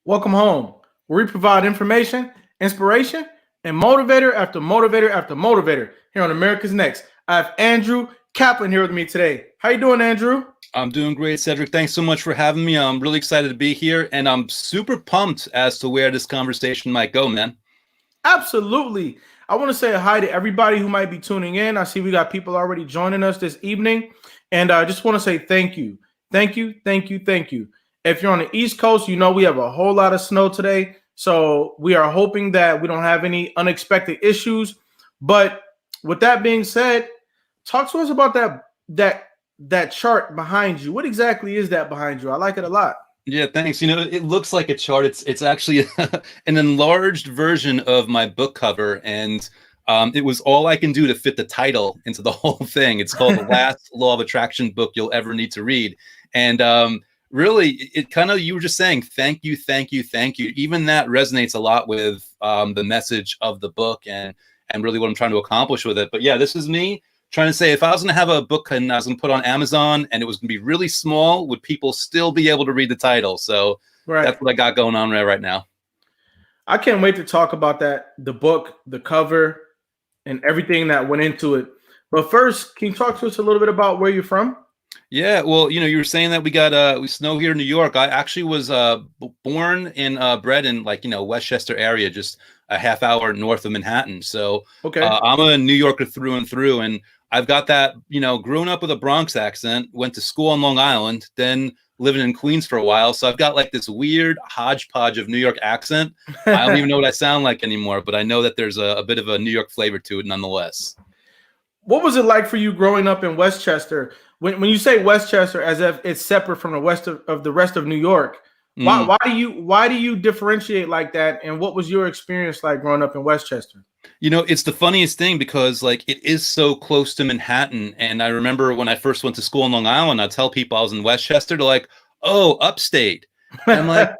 Welcome home, where we provide information, inspiration, and motivator after motivator after motivator here on America's Next. I have Andrew Kaplan here with me today. How you doing, Andrew? I'm doing great, Cedric. Thanks so much for having me. I'm really excited to be here, and I'm super pumped as to where this conversation might go, man. Absolutely. I want to say hi to everybody who might be tuning in. I see we got people already joining us this evening, and I just want to say thank you. Thank you, thank you, thank you. If you're on the East Coast, you know we have a whole lot of snow today. So we are hoping that we don't have any unexpected issues. But with that being said, talk to us about that chart behind you. What exactly is that behind you? I like it a lot. Yeah, thanks. It looks like a chart. It's actually an enlarged version of my book cover, and it was all I can do to fit the title into the whole thing. It's called The Last Law of Attraction Book You'll Ever Need to Read. And really, it kind of, you were just saying, thank you, thank you, thank you. Even that resonates a lot with the message of the book and really what I'm trying to accomplish with it. But yeah, this is me trying to say, if I was going to have a book and I was going to put on Amazon and it was going to be really small, would people still be able to read the title? So that's what I got going on right now. I can't wait to talk about that, the book, the cover, and everything that went into it. But first, can you talk to us a little bit about where you're from? Yeah, well, you were saying that we snow here in New York. I actually was born and bred in Westchester area, just a half hour north of Manhattan. So I'm a New Yorker through and through, and I've got that, growing up with a Bronx accent, went to school on Long Island, then living in Queens for a while. So I've got like this weird hodgepodge of New York accent. I don't even know what I sound like anymore, but I know that there's a bit of a New York flavor to it nonetheless. What was it like for you growing up in Westchester? When you say Westchester, as if it's separate from the west of the rest of New York, why do you differentiate like that? And what was your experience like growing up in Westchester? It's the funniest thing because it is so close to Manhattan. And I remember when I first went to school in Long Island, I'd tell people I was in Westchester. They're like, "Oh, upstate." And I'm like,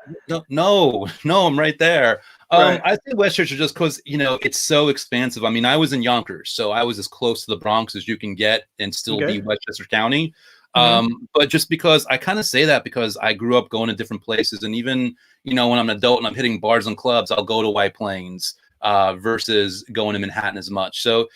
no, I'm right there. Right. I say Westchester just because, it's so expansive. I mean, I was in Yonkers, so I was as close to the Bronx as you can get and still be Westchester County. But just because I kind of say that because I grew up going to different places. And even, when I'm an adult and I'm hitting bars and clubs, I'll go to White Plains versus going to Manhattan as much. So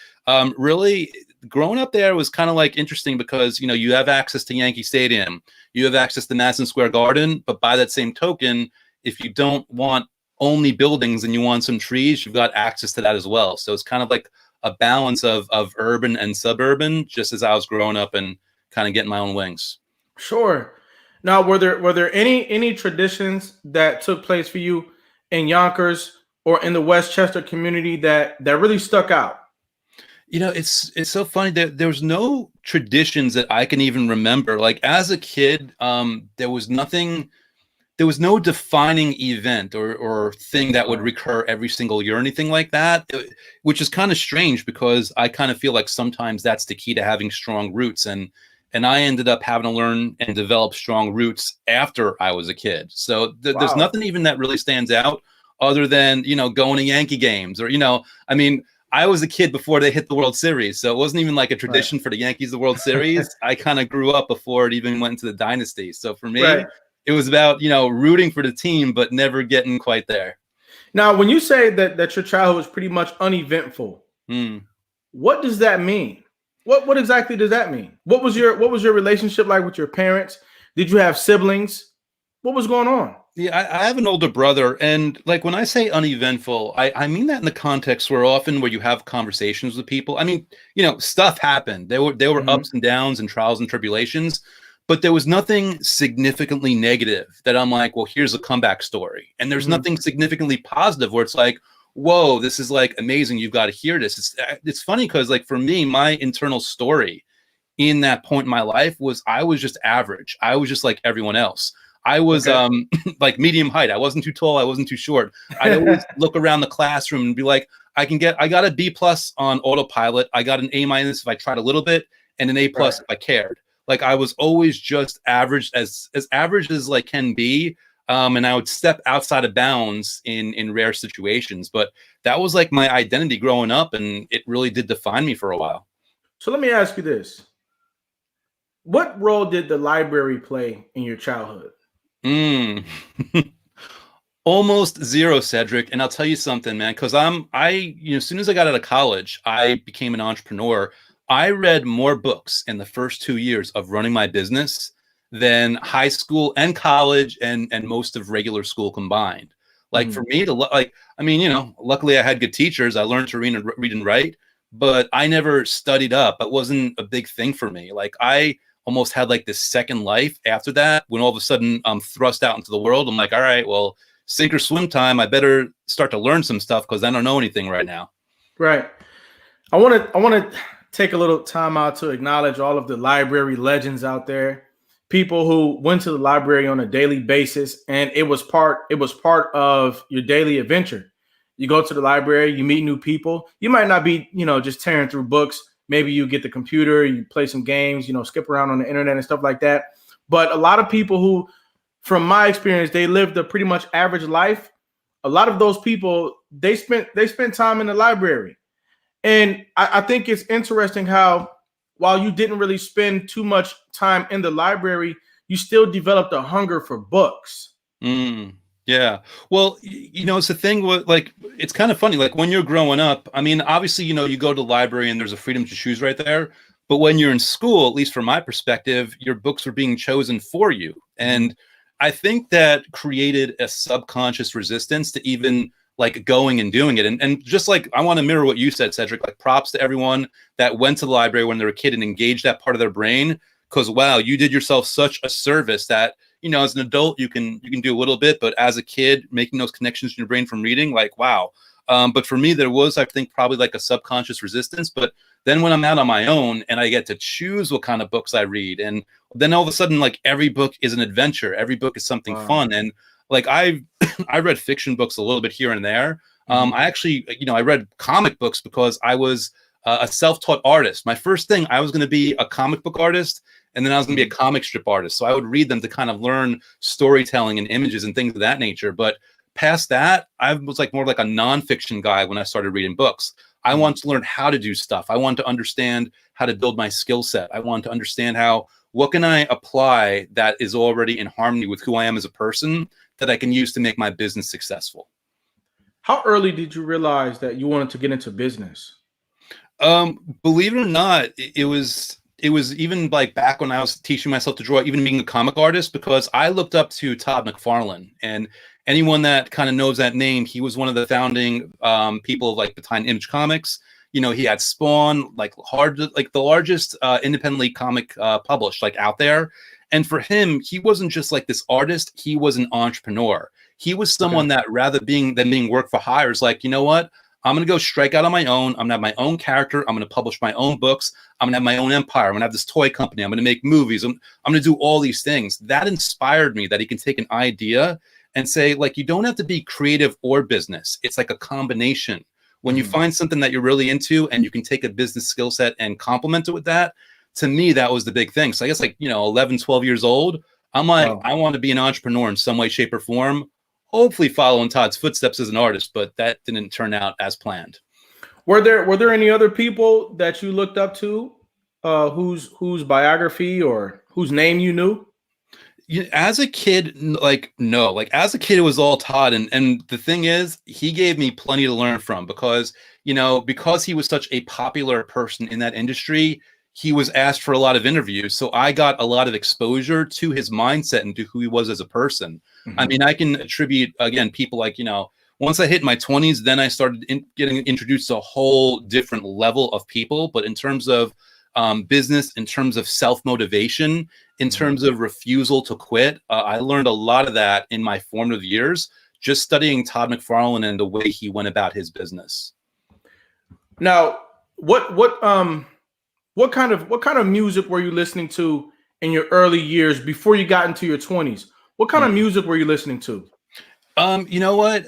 really growing up there was kind of like interesting because, you have access to Yankee Stadium, you have access to Madison Square Garden, but by that same token, if you don't want only buildings and you want some trees, you've got access to that as well. So it's kind of like a balance of urban and suburban, just as I was growing up and kind of getting my own wings. Sure. Now, were there any traditions that took place for you in Yonkers or in the Westchester community that really stuck out? It's so funny that there was no traditions that I can even remember. Like as a kid, there was nothing. There was no defining event or thing that would recur every single year or anything like that, which is kind of strange because I kind of feel like sometimes that's the key to having strong roots. And I ended up having to learn and develop strong roots after I was a kid. So there's nothing even that really stands out other than, going to Yankee games or, I mean, I was a kid before they hit the World Series. So it wasn't even like a tradition for the Yankees, the World Series. I kind of grew up before it even went into the dynasty. So for me, it was about, rooting for the team, but never getting quite there. Now, when you say that your childhood was pretty much uneventful, what does that mean? What exactly does that mean? What was your relationship like with your parents? Did you have siblings? What was going on? Yeah, I have an older brother, and like when I say uneventful, I mean that in the context where you have conversations with people. I mean, stuff happened. There were ups and downs and trials and tribulations. But there was nothing significantly negative that I'm like, well, here's a comeback story. And there's nothing significantly positive where it's like, whoa, this is like amazing. You've got to hear this. It's funny because like for me, my internal story in that point in my life was I was just average. I was just like everyone else. I was like medium height. I wasn't too tall. I wasn't too short. I always look around the classroom and be like, I got a B+ on autopilot. I got an A- if I tried a little bit and an A+ if I cared. Like I was always just average as average as like can be. And I would step outside of bounds in rare situations. But that was like my identity growing up. And it really did define me for a while. So let me ask you this. What role did the library play in your childhood? Almost zero, Cedric. And I'll tell you something, man, because as soon as I got out of college, I became an entrepreneur. I read more books in the first 2 years of running my business than high school and college and most of regular school combined. Like for me to like, I mean, luckily I had good teachers. I learned to read and write, but I never studied up. It wasn't a big thing for me. Like I almost had like this second life after that when all of a sudden I'm thrust out into the world. I'm like, all right, well, sink or swim time. I better start to learn some stuff because I don't know anything right now. Right. I want to take a little time out to acknowledge all of the library legends out there, people who went to the library on a daily basis, and it was part of your daily adventure. You go to the library, you meet new people. You might not be, just tearing through books. Maybe you get the computer, you play some games, skip around on the internet and stuff like that. But a lot of people who, from my experience, they lived a pretty much average life. A lot of those people, they spent time in the library. And I think it's interesting how while you didn't really spend too much time in the library, you still developed a hunger for books. Yeah. Well, it's the thing with like, it's kind of funny. Like when you're growing up, I mean, obviously, you go to the library and there's a freedom to choose right there. But when you're in school, at least from my perspective, your books were being chosen for you. And I think that created a subconscious resistance to even like going and doing it. And just like, I want to mirror what you said, Cedric, like props to everyone that went to the library when they were a kid and engaged that part of their brain. Because, wow, you did yourself such a service that, as an adult, you can do a little bit, but as a kid, making those connections in your brain from reading, like, wow. But for me, there was, I think, probably like a subconscious resistance. But then when I'm out on my own and I get to choose what kind of books I read, and then all of a sudden, like every book is an adventure. Every book is something fun. And like I read fiction books a little bit here and there. I actually, I read comic books because I was a self-taught artist. My first thing, I was going to be a comic book artist, and then I was going to be a comic strip artist. So I would read them to kind of learn storytelling and images and things of that nature. But past that, I was like more like a nonfiction guy when I started reading books. I wanted to learn how to do stuff. I wanted to understand how to build my skill set. I wanted to understand what can I apply that is already in harmony with who I am as a person that I can use to make my business successful. How early did you realize that you wanted to get into business? Believe it or not, it was even like back when I was teaching myself to draw, even being a comic artist, because I looked up to Todd McFarlane, and anyone that kind of knows that name, he was one of the founding people like behind Image Comics. He had Spawn, like the largest independently comic published like out there. And for him, he wasn't just like this artist, he was an entrepreneur. He was someone that rather than being work for hire is like, you know what? I'm going to go strike out on my own. I'm going to have my own character. I'm going to publish my own books. I'm going to have my own empire. I'm going to have this toy company. I'm going to make movies. I'm going to do all these things. That inspired me that he can take an idea and say, like, you don't have to be creative or business. It's like a combination. When you find something that you're really into and you can take a business skill set and complement it with that, to me, that was the big thing. So I guess 11, 12 years old, I'm like, I want to be an entrepreneur in some way, shape, or form. Hopefully following Todd's footsteps as an artist, but that didn't turn out as planned. Were there any other people that you looked up to, whose biography or whose name you knew? As a kid, no. Like as a kid, it was all Todd, and the thing is, he gave me plenty to learn from because he was such a popular person in that industry. He was asked for a lot of interviews, so I got a lot of exposure to his mindset and to who he was as a person. I mean, I can attribute, again, people like, once I hit my 20s, then I started getting introduced to a whole different level of people. But in terms of business, in terms of self-motivation, in terms of refusal to quit, I learned a lot of that in my formative years, just studying Todd McFarlane and the way he went about his business. Now, what kind of music were you listening to in your early years before you got into your 20s? What kind of music were you listening to? You know what?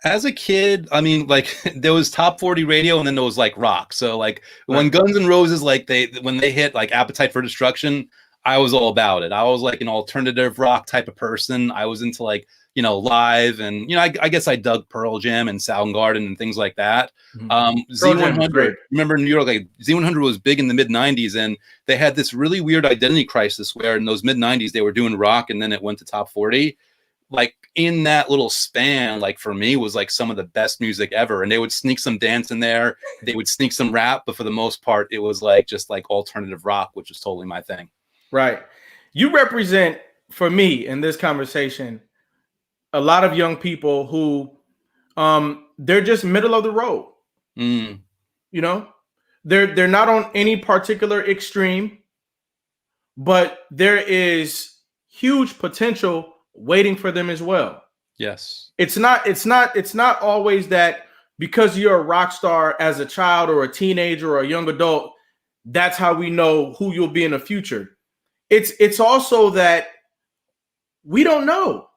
As a kid, I mean, like there was top 40 radio and then there was like rock. So like when Guns N' Roses, like when they hit like Appetite for Destruction, I was all about it. I was like an alternative rock type of person. I was into like, Live and, I guess I dug Pearl Jam and Soundgarden and things like that. Z100, remember New York, like Z100 was big in the mid 90s and they had this really weird identity crisis where in those mid 90s they were doing rock and then it went to top 40. like in that little span, like for me was like some of the best music ever. And they would sneak some dance in there. They would sneak some rap, but for the most part, it was like just like alternative rock, which is totally my thing. Right. You represent, for me in this conversation, a lot of young people who they're just middle of the road. Mm. You know, they're not on any particular extreme, but there is huge potential waiting for them as well. Yes. It's not always that because you're a rock star as a child or a teenager or a young adult, that's how we know who you'll be in the future. It's also that we don't know.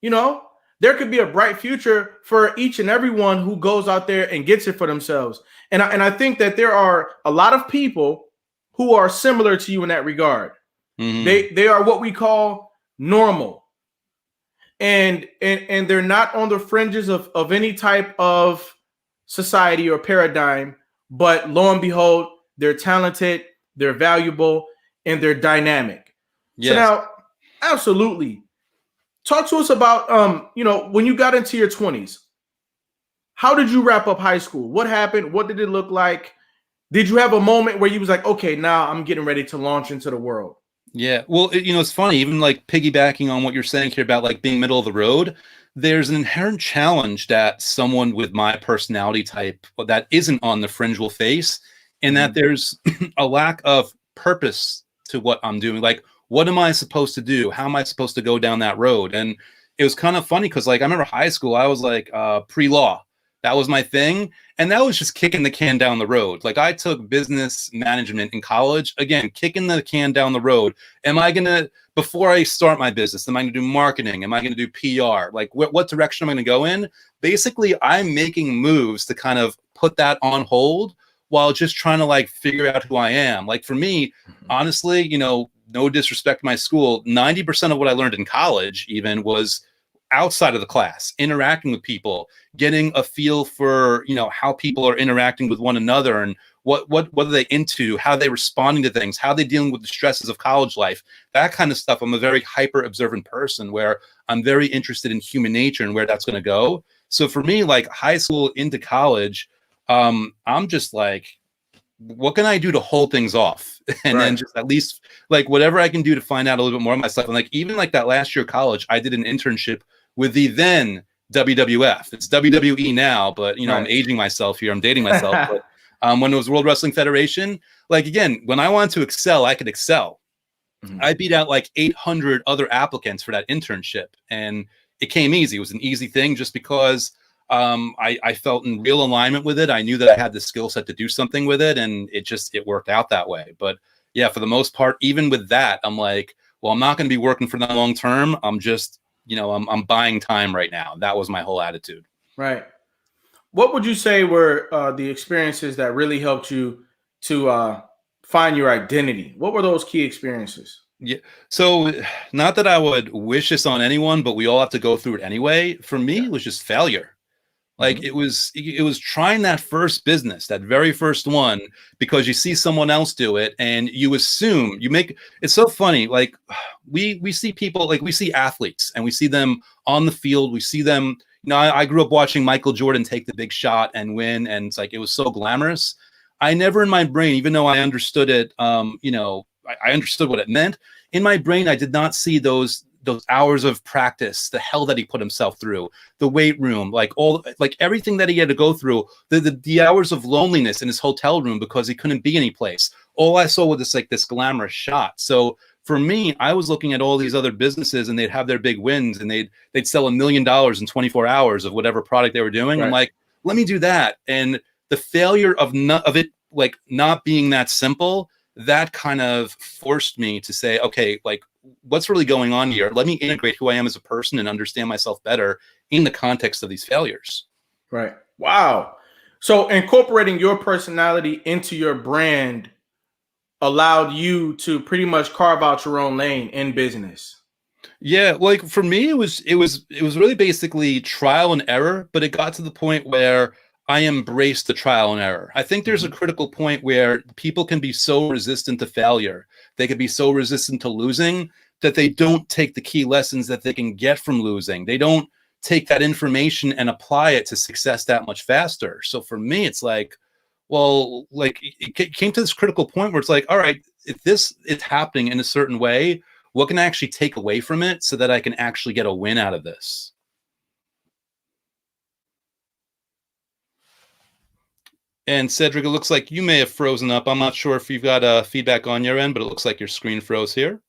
You know, there could be a bright future for each and everyone who goes out there and gets it for themselves. And I think that there are a lot of people who are similar to you in that regard. Mm-hmm. They are what we call normal. And they're not on the fringes of any type of society or paradigm, but lo and behold, they're talented, they're valuable, and they're dynamic. So Yes. now, absolutely. Talk to us about when you got into your 20s. How did you wrap up high school? What happened? What did it look like? Did you have a moment where you was like, okay, now I'm getting ready to launch into the world? Yeah. Well, it's funny, even like piggybacking on what you're saying here about like being middle of the road, there's an inherent challenge that someone with my personality type that isn't on the fringe will face, and that there's a lack of purpose to what I'm doing. Like, what am I supposed to do? How am I supposed to go down that road? And it was kind of funny because like I remember high school, I was like pre-law. That was my thing. And that was just kicking the can down the road. Like I took business management in college, again, kicking the can down the road. Am I going to, before I start my business, am I going to do marketing? Am I going to do PR? Like what direction am I going to go in? Basically, I'm making moves to kind of put that on hold while just trying to like figure out who I am. Like for me, honestly, no disrespect to my school, 90% of what I learned in college even was outside of the class, interacting with people, getting a feel for, how people are interacting with one another and what are they into, how are they responding to things, how are they dealing with the stresses of college life, that kind of stuff. I'm a very hyper observant person where I'm very interested in human nature and where that's going to go. So for me, like high school into college, I'm just like, what can I do to hold things off? And then just at least like whatever I can do to find out a little bit more of myself. And like, even like that last year of college, I did an internship with the then WWF. It's WWE now, but I'm aging myself here. I'm dating myself. But when it was World Wrestling Federation, like again, when I wanted to excel, I could excel. I beat out like 800 other applicants for that internship, and it came easy. It was an easy thing just because I felt in real alignment with it. I knew that I had the skill set to do something with it, and it worked out that way. But yeah, for the most part, even with that, I'm like, well, I'm not going to be working for them long term. I'm just, I'm buying time right now. That was my whole attitude. Right. What would you say were the experiences that really helped you to find your identity? What were those key experiences? Yeah. So not that I would wish this on anyone, but we all have to go through it anyway. For me, it was just failure. Like it was trying that first business, that very first one, because you see someone else do it and you assume it's so funny. Like we see people, like we see athletes and we see them on the field. We see them, I grew up watching Michael Jordan take the big shot and win. And it's like, it was so glamorous. I never in my brain, even though I understood it, I understood what it meant. In my brain, I did not see those hours of practice, the hell that he put himself through, the weight room, like everything that he had to go through, the hours of loneliness in his hotel room because he couldn't be any place. All I saw was this glamorous shot. So for me, I was looking at all these other businesses and they'd have their big wins and they'd sell $1 million in 24 hours of whatever product they were doing. Right. I'm like, let me do that. And the failure of it, like not being that simple, that kind of forced me to say, okay, like what's really going on here? Let me integrate who I am as a person and understand myself better in the context of these failures. Right. Wow. So incorporating your personality into your brand allowed you to pretty much carve out your own lane in business. Yeah, like for me, it was really basically trial and error, but it got to the point where I embraced the trial and error. I think there's a critical point where people can be so resistant to failure. They could be so resistant to losing that they don't take the key lessons that they can get from losing. They don't take that information and apply it to success that much faster. So for me, it's like, well, like it came to this critical point where it's like, all right, if this is happening in a certain way, what can I actually take away from it so that I can actually get a win out of this? And Cedric, it looks like you may have frozen up. I'm not sure if you've got feedback on your end, but it looks like your screen froze here.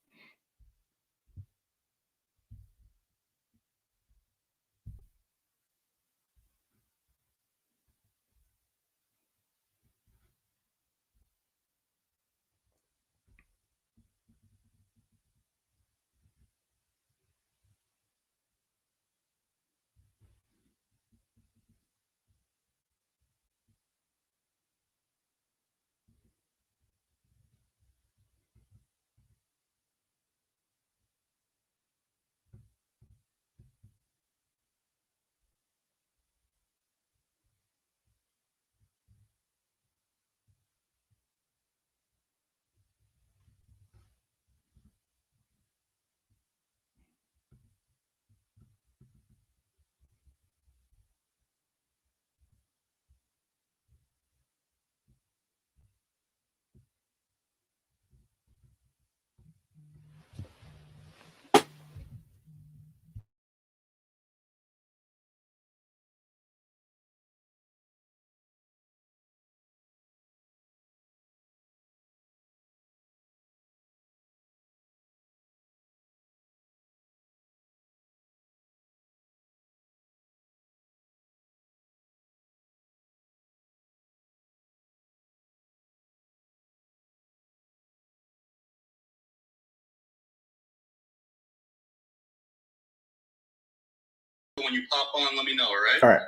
When you pop on, let me know, all right? All right.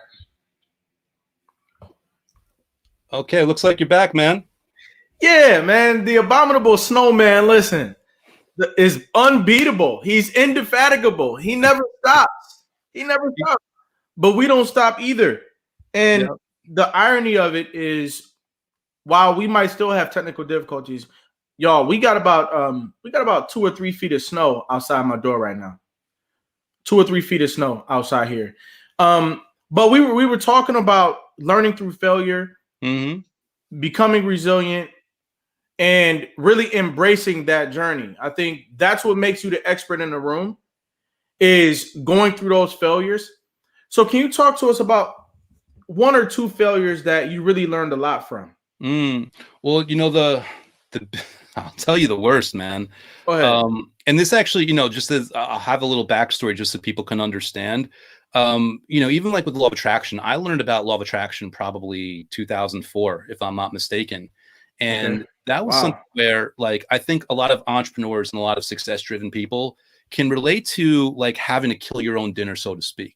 Okay, looks like you're back, man. Yeah, man. The abominable snowman, listen, is unbeatable. He's indefatigable. He never stops. He never stops. But we don't stop either. And Yep. the irony of it is, while we might still have technical difficulties, y'all, we got about 2 or 3 feet of snow outside my door right now. 2 or 3 feet of snow outside here. But we were talking about learning through failure, becoming resilient, and really embracing that journey. I think that's what makes you the expert in the room, is going through those failures. So can you talk to us about 1 or 2 failures that you really learned a lot from? Well, you know, the I'll tell you the worst, man. Go ahead. And this actually, you know, just as I'll have a little backstory just so people can understand. You know, even like with law of attraction, I learned about law of attraction probably 2004, if I'm not mistaken. And that was something where, like, I think a lot of entrepreneurs and a lot of success-driven people can relate to, like, having to kill your own dinner, so to speak.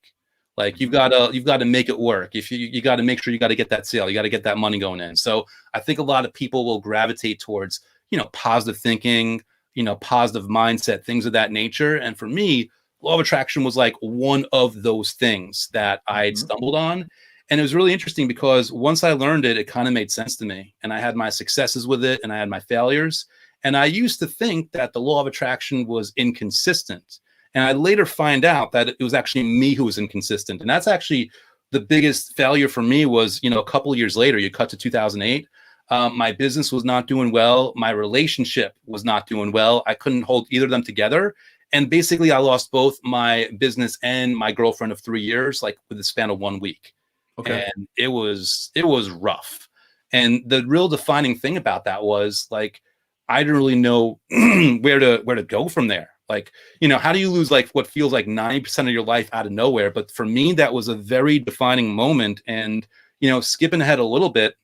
Like, you've got to make it work. If you got to make sure you got to get that sale, you got to get that money going in. So I think a lot of people will gravitate towards, you know, positive thinking, you know, positive mindset, things of that nature. And for me, law of attraction was like one of those things that I'd stumbled on. And it was really interesting because once I learned it, it kind of made sense to me. And I had my successes with it and I had my failures. And I used to think that the law of attraction was inconsistent. And I later find out that it was actually me who was inconsistent. And that's actually the biggest failure for me was, you know, a couple of years later, you cut to 2008. My business was not doing well. My relationship was not doing well. I couldn't hold either of them together. And basically I lost both my business and my girlfriend of 3 years, like with the span of 1 week. Okay. And it was rough. And the real defining thing about that was, like, I didn't really know where to go from there. Like, you know, how do you lose like what feels like 90% of your life out of nowhere? But for me, that was a very defining moment. And, you know, skipping ahead a little bit,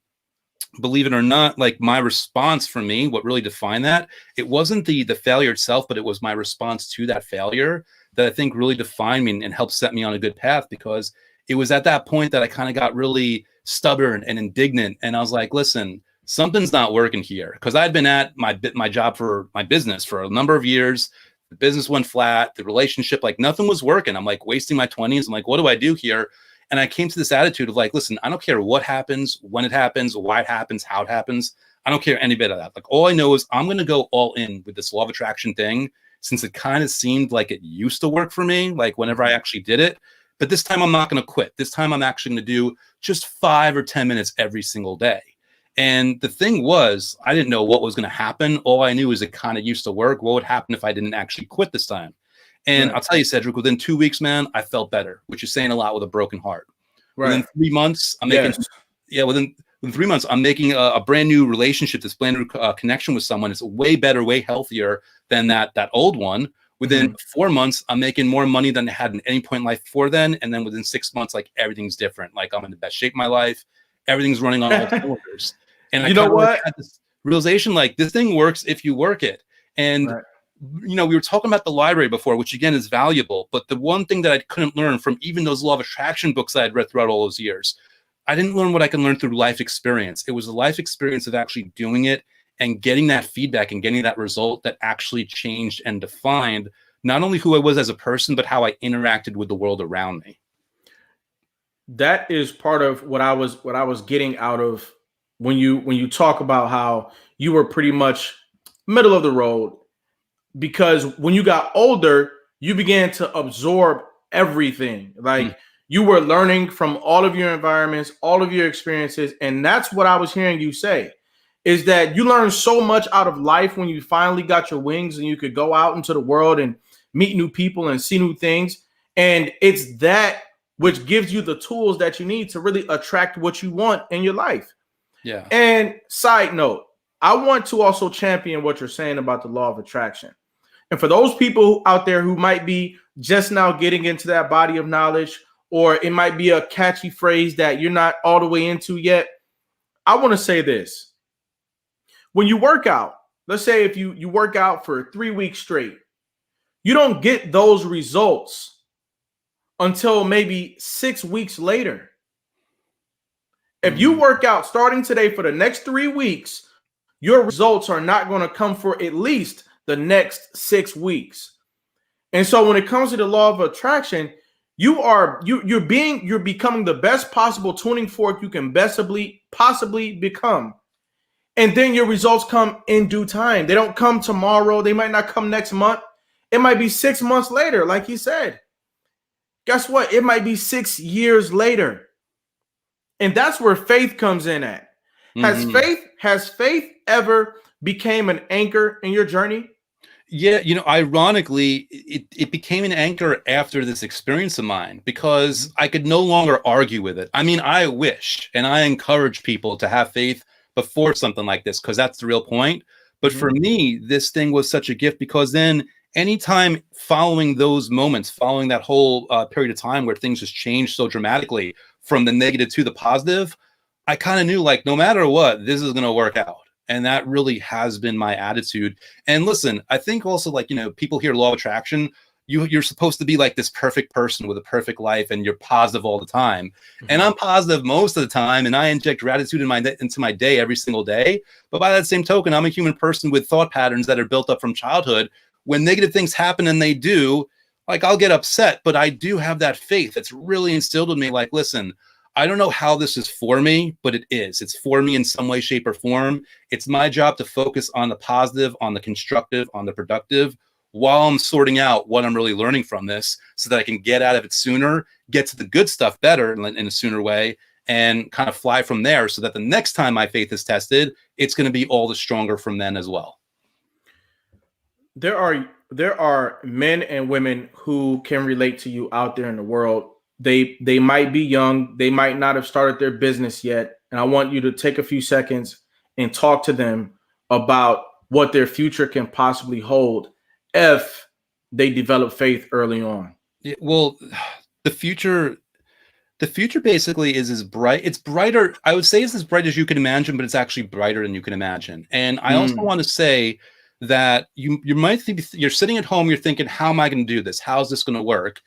believe it or not, like my response for me, what really defined that, it wasn't the failure itself, but it was my response to that failure that I think really defined me and helped set me on a good path, because it was at that point that I kind of got really stubborn and indignant. And I was like, listen, something's not working here. Because I'd been at my job for my business for a number of years. The business went flat. The relationship, like nothing was working. I'm like wasting my 20s. I'm like, what do I do here? And I came to this attitude of like, listen, I don't care what happens, when it happens, why it happens, how it happens. I don't care any bit of that. Like, all I know is I'm going to go all in with this law of attraction thing. since it kind of seemed like it used to work for me, like whenever I actually did it. But this time I'm not going to quit. This time I'm actually going to do just 5 or 10 minutes every single day. And the thing was, I didn't know what was going to happen. All I knew is it kind of used to work. What would happen if I didn't actually quit this time? And I'll tell you, Cedric, within 2 weeks, man, I felt better, which is saying a lot with a broken heart. Within 3 months, I'm making, within 3 months, I'm making a brand new relationship, this brand new connection with someone. It's way better, way healthier than that old one. Within 4 months, I'm making more money than I had in any point in life before then. And then within 6 months, like everything's different. Like I'm in the best shape of my life. Everything's running on all cylinders. And I kind of like had this realization, like this thing works if you work it. And you know, we were talking about the library before, which again is valuable. But the one thing that I couldn't learn from even those law of attraction books I had read throughout all those years, I didn't learn what I can learn through life experience. It was the life experience of actually doing it and getting that feedback and getting that result that actually changed and defined not only who I was as a person, but how I interacted with the world around me. That is part of what I was getting out of when you talk about how you were pretty much middle of the road, because when you got older, you began to absorb everything. Like you were learning from all of your environments, all of your experiences. And that's what I was hearing you say, is that you learned so much out of life when you finally got your wings and you could go out into the world and meet new people and see new things. And it's that which gives you the tools that you need to really attract what you want in your life. Yeah. And side note, I want to also champion what you're saying about the law of attraction. And for those people out there who might be just now getting into that body of knowledge, or it might be a catchy phrase that you're not all the way into yet, I want to say this. When you work out, let's say if you work out for 3 weeks straight, you don't get those results until maybe 6 weeks later. If you work out starting today for the next 3 weeks, your results are not going to come for at least the next 6 weeks. And so when it comes to the law of attraction, you're becoming the best possible tuning fork you can possibly become. And then your results come in due time. They don't come tomorrow. They might not come next month. It might be 6 months later, like he said. Guess what? It might be 6 years later. And that's where faith comes in at. Has faith ever became an anchor in your journey? Yeah, you know, ironically, it became an anchor after this experience of mine because I could no longer argue with it. I mean, I wish and I encourage people to have faith before something like this because that's the real point. But for me, this thing was such a gift because then anytime following those moments, following that whole period of time where things just changed so dramatically from the negative to the positive, I kind of knew like no matter what, this is going to work out. And that really has been my attitude. And listen, I think also like, you know, people hear law of attraction, you're supposed to be like this perfect person with a perfect life and you're positive all the time. And I'm positive most of the time. And I inject gratitude into my day every single day. But by that same token, I'm a human person with thought patterns that are built up from childhood. When negative things happen and they do, like I'll get upset, but I do have that faith that's really instilled in me. Like, listen, I don't know how this is for me, but it is. It's for me in some way, shape, or form. It's my job to focus on the positive, on the constructive, on the productive, while I'm sorting out what I'm really learning from this so that I can get out of it sooner, get to the good stuff better in a sooner way, and kind of fly from there so that the next time my faith is tested, it's going to be all the stronger from then as well. There are men and women who can relate to you out there in the world. They might be young. They might not have started their business yet. And I want you to take a few seconds and talk to them about what their future can possibly hold if they develop faith early on. Yeah, well, the future basically is as bright. It's brighter. I would say it's as bright as you can imagine, but it's actually brighter than you can imagine. And I also want to say that you might think you're sitting at home, you're thinking, how am I going to do this? How is this going to work?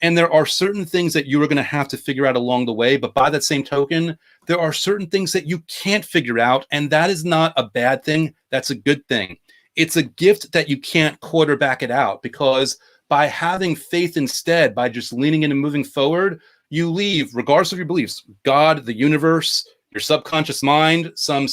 And there are certain things that you are going to have to figure out along the way. But by that same token, there are certain things that you can't figure out. And that is not a bad thing. That's a good thing. It's a gift that you can't quarterback it out, because by having faith instead, by just leaning in and moving forward, you leave, regardless of your beliefs, God, the universe, your subconscious mind, some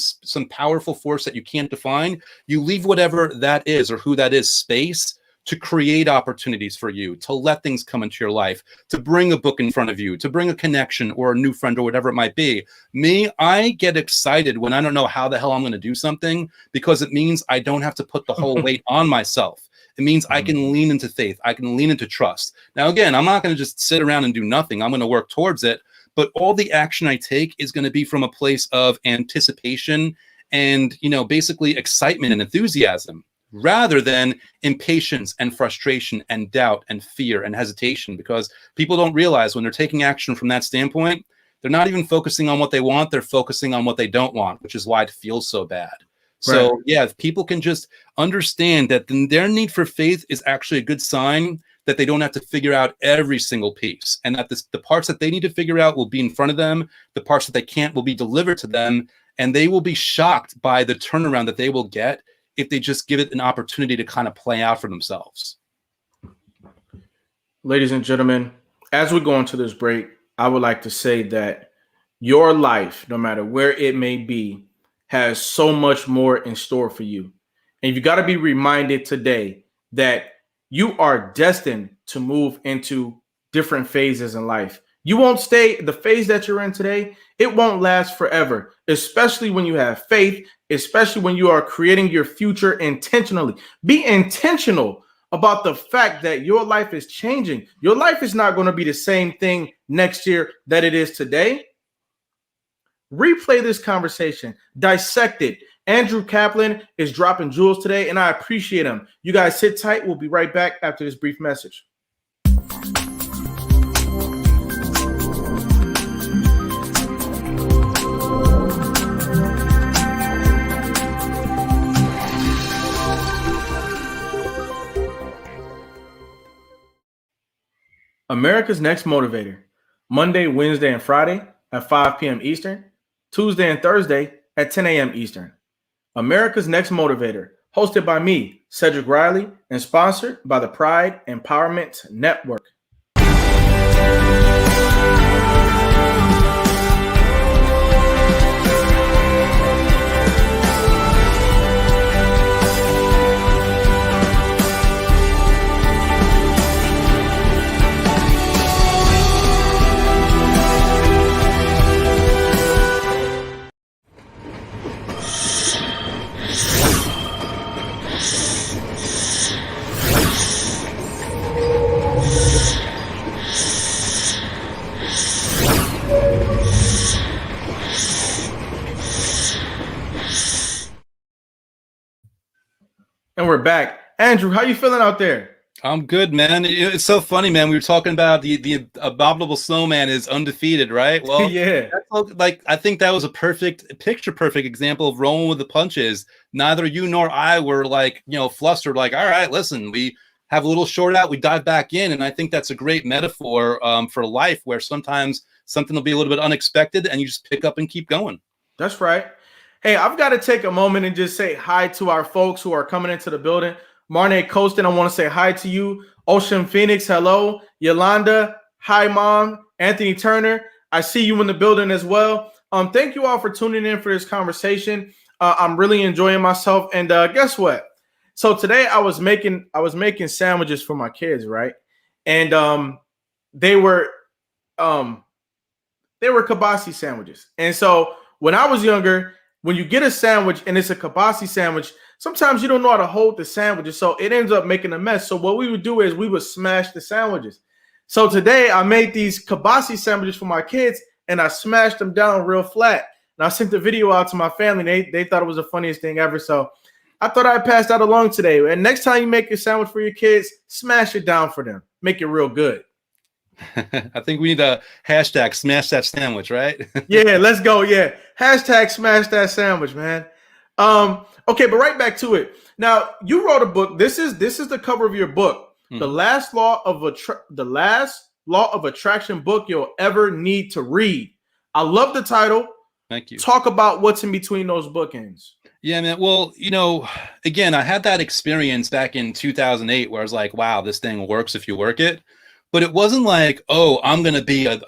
powerful force that you can't define, you leave whatever that is or who that is space to create opportunities for you, to let things come into your life, to bring a book in front of you, to bring a connection or a new friend or whatever it might be. Me, I get excited when I don't know how the hell I'm going to do something, because it means I don't have to put the whole weight on myself. It means I can lean into faith. I can lean into trust. Now, again, I'm not going to just sit around and do nothing. I'm going to work towards it. But all the action I take is going to be from a place of anticipation and, basically excitement and enthusiasm, rather than impatience and frustration and doubt and fear and hesitation. Because people don't realize when they're taking action from that standpoint, they're not even focusing on what they want. They're focusing on what they don't want, which is why it feels so bad. So, Right. yeah, if people can just understand that their need for faith is actually a good sign that they don't have to figure out every single piece, and that the parts that they need to figure out will be in front of them. The parts that they can't will be delivered to them, and they will be shocked by the turnaround that they will get if they just give it an opportunity to kind of play out for themselves. Ladies and gentlemen, as we go into this break, I would like to say that your life, no matter where it may be, has so much more in store for you. And you got to be reminded today that you are destined to move into different phases in life. You won't stay the phase that you're in today. It won't last forever, especially when you have faith, especially when you are creating your future intentionally. Be intentional about the fact that your life is changing. Your life is not going to be the same thing next year that it is today. Replay this conversation, dissect it. Andrew Kaplan is dropping jewels today, and I appreciate him. You guys sit tight. We'll be right back after this brief message. America's Next Motivator, Monday, Wednesday, and Friday at 5 p.m. Eastern, Tuesday and Thursday at 10 a.m. Eastern. America's Next Motivator, hosted by me, Cedric Riley, and sponsored by the Pride Empowerment Network. And we're back. Andrew, how you feeling out there? I'm good, man. It's so funny, man. We were talking about the abominable snowman is undefeated, right? Well, Yeah. like I think that was a perfect example of rolling with the punches. Neither you nor I were like, flustered, like, all right, listen, we have a little short out, we dive back in. And I think that's a great metaphor for life, where sometimes something will be a little bit unexpected and you just pick up and keep going. That's right. Hey, I've got to take a moment and just say hi to our folks who are coming into the building. Marne Costin, I want to say hi to you. Ocean Phoenix, hello. Yolanda, hi, Mom. Anthony Turner, I see you in the building as well. Thank you all for tuning in for this conversation. I'm really enjoying myself. And guess what? So today I was making sandwiches for my kids, right? And they were kielbasa sandwiches. And so when I was younger, when you get a sandwich and it's a kielbasa sandwich, sometimes you don't know how to hold the sandwiches, so it ends up making a mess. So what we would do is we would smash the sandwiches. So today I made these kielbasa sandwiches for my kids, and I smashed them down real flat. And I sent the video out to my family. They thought it was the funniest thing ever. So I thought I'd pass that along today. And next time you make a sandwich for your kids, smash it down for them. Make it real good. I think we need a hashtag smash that sandwich, right? Yeah, let's go. Yeah. Hashtag smash that sandwich, man. Okay, but right back to it. Now, you wrote a book. This is the cover of your book. The last law of attraction book you'll ever need to read. I love the title. Thank you. Talk about what's in between those bookends. Yeah, man. Well, again, I had that experience back in 2008 where I was like, wow, this thing works if you work it. But it wasn't like, oh, I'm going to be an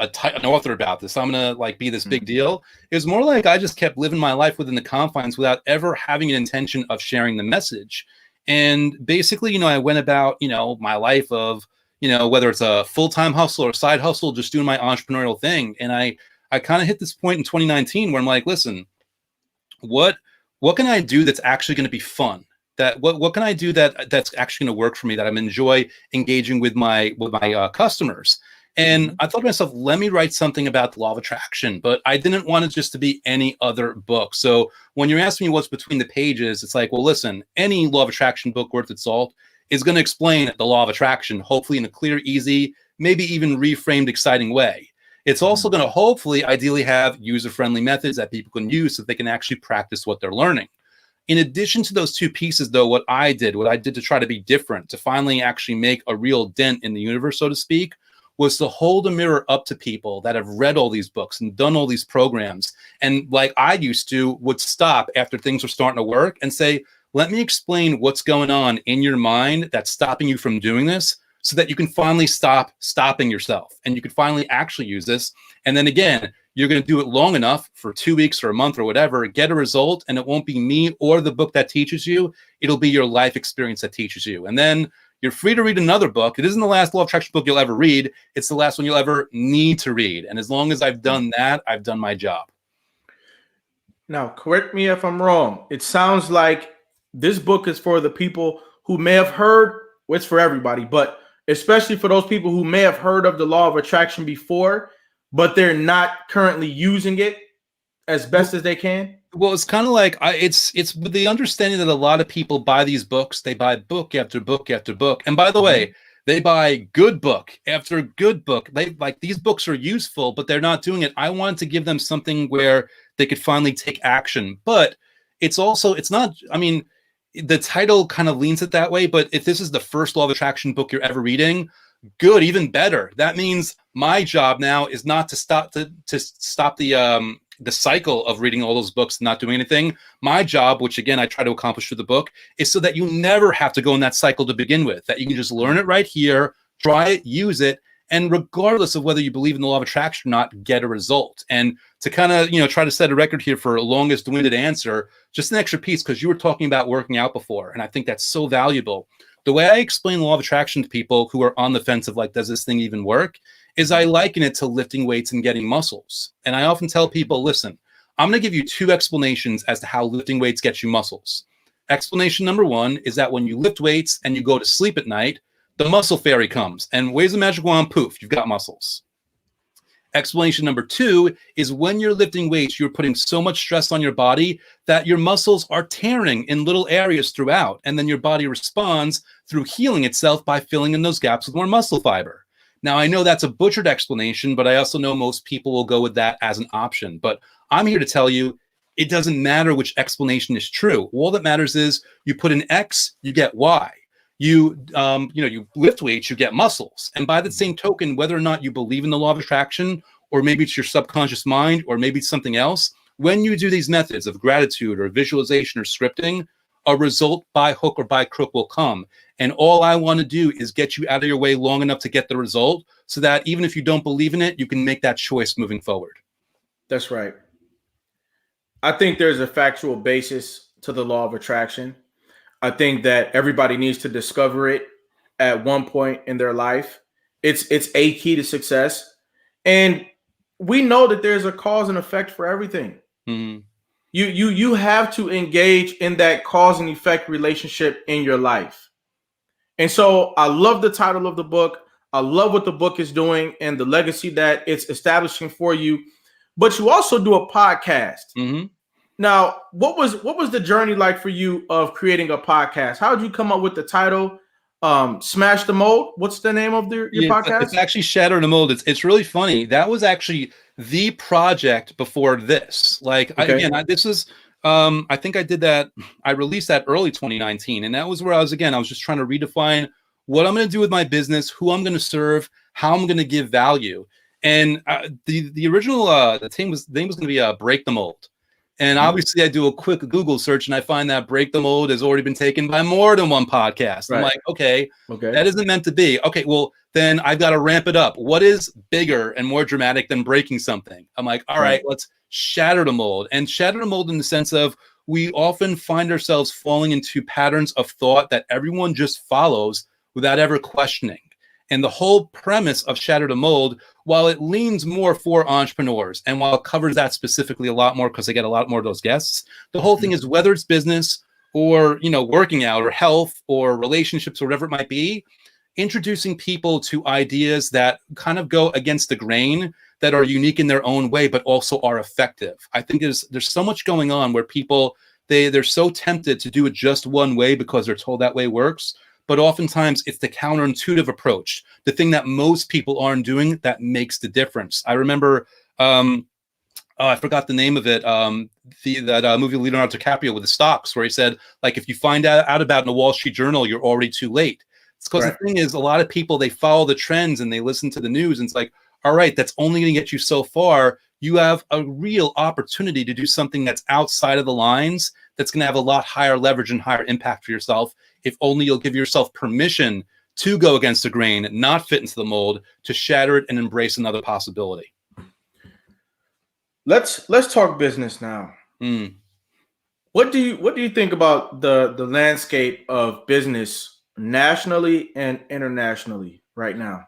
author about this. I'm going to be this big deal. It was more like I just kept living my life within the confines without ever having an intention of sharing the message. And basically, you know, I went about, you know, my life of, you know, whether it's a full-time hustle or side hustle, just doing my entrepreneurial thing. And I kind of hit this point in 2019 where I'm like, listen, what can I do that's actually going to be fun? That what can I do that's actually going to work for me, that I'm enjoy engaging with my customers? And I thought to myself, let me write something about the law of attraction, but I didn't want it just to be any other book. So when you're asking me what's between the pages, it's like, well, listen, any law of attraction book worth its salt is going to explain the law of attraction, hopefully in a clear, easy, maybe even reframed, exciting way. It's also going to hopefully, ideally, have user-friendly methods that people can use so they can actually practice what they're learning. In addition to those two pieces, though, what I did to try to be different, to finally actually make a real dent in the universe, so to speak, was to hold a mirror up to people that have read all these books and done all these programs. And like I used to, would stop after things were starting to work and say, let me explain what's going on in your mind that's stopping you from doing this, so that you can finally stop stopping yourself and you can finally actually use this. And then again, you're going to do it long enough for 2 weeks or a month or whatever, get a result, and it won't be me or the book that teaches you. It'll be your life experience that teaches you. And then you're free to read another book. It isn't the last law of attraction book you'll ever read. It's the last one you'll ever need to read. And as long as I've done that, I've done my job. Now, correct me if I'm wrong. It sounds like this book is for the people who may have heard, well, it's for everybody, but especially for those people who may have heard of the law of attraction before, but they're not currently using it as best as they can. Well, it's kind of like it's with the understanding that a lot of people buy these books. They buy book after book after book. And by the way, they buy good book after good book. They like, these books are useful, but they're not doing it. I wanted to give them something where they could finally take action. But it's not, I mean, the title kind of leans it that way. But if this is the first law of attraction book you're ever reading, good, even better. That means my job now is not to stop the cycle of reading all those books and not doing anything. My job, which again I try to accomplish through the book, is so that you never have to go in that cycle to begin with, that you can just learn it right here, try it, use it, and regardless of whether you believe in the law of attraction or not, get a result. And to kind of, you know, try to set a record here for longest winded answer, just an extra piece, because you were talking about working out before, and I think that's so valuable. The way I explain the law of attraction to people who are on the fence of like, does this thing even work, is I liken it to lifting weights and getting muscles. And I often tell people, listen, I'm going to give you two explanations as to how lifting weights gets you muscles. Explanation number one is that when you lift weights and you go to sleep at night, the muscle fairy comes and waves a magic wand, poof, you've got muscles. Explanation number two is when you're lifting weights, you're putting so much stress on your body that your muscles are tearing in little areas throughout. And then your body responds through healing itself by filling in those gaps with more muscle fiber. Now, I know that's a butchered explanation, but I also know most people will go with that as an option. But I'm here to tell you, it doesn't matter which explanation is true. All that matters is you put an X, you get Y. You lift weights, you get muscles. And by the same token, whether or not you believe in the law of attraction, or maybe it's your subconscious mind, or maybe it's something else, when you do these methods of gratitude or visualization or scripting, a result by hook or by crook will come. And all I want to do is get you out of your way long enough to get the result, so that even if you don't believe in it, you can make that choice moving forward. That's right. I think there's a factual basis to the law of attraction. I think that everybody needs to discover it at one point in their life. It's a key to success. And we know that there's a cause and effect for everything. Mm-hmm. You have to engage in that cause and effect relationship in your life. And so I love the title of the book. I love what the book is doing and the legacy that it's establishing for you. But you also do a podcast. Mm-hmm. Now, what was the journey like for you of creating a podcast? How did you come up with the title? Smash the Mold. What's the name of your podcast? It's actually Shatter the Mold. It's really funny. That was actually the project before this. Like, okay. This is I think I did that. I released that early 2019, and that was where I was just trying to redefine what I'm going to do with my business, who I'm going to serve, how I'm going to give value. And the original the name was going to be Break the Mold. And obviously, I do a quick Google search, and I find that Break the Mold has already been taken by more than one podcast. Right. I'm like, okay, that isn't meant to be. Okay, well, then I've got to ramp it up. What is bigger and more dramatic than breaking something? I'm like, all right, let's shatter the mold. And shatter the mold in the sense of we often find ourselves falling into patterns of thought that everyone just follows without ever questioning. And the whole premise of Shatter the Mold, while it leans more for entrepreneurs and while it covers that specifically a lot more because they get a lot more of those guests, the whole thing is whether it's business or, you know, working out or health or relationships or whatever it might be, introducing people to ideas that kind of go against the grain, that are unique in their own way, but also are effective. I think there's so much going on where people, they're so tempted to do it just one way because they're told that way works. But oftentimes it's the counterintuitive approach, the thing that most people aren't doing that makes the difference. I remember, I forgot the name of it, that movie Leonardo DiCaprio with the stocks, where he said, like, if you find out about it in the Wall Street Journal, you're already too late. It's because the thing is, a lot of people, they follow the trends and they listen to the news, and it's like, all right, that's only going to get you so far. You have a real opportunity to do something that's outside of the lines, that's going to have a lot higher leverage and higher impact for yourself, if only you'll give yourself permission to go against the grain, not fit into the mold, to shatter it and embrace another possibility. Let's talk business now. What do you think about the landscape of business nationally and internationally right now?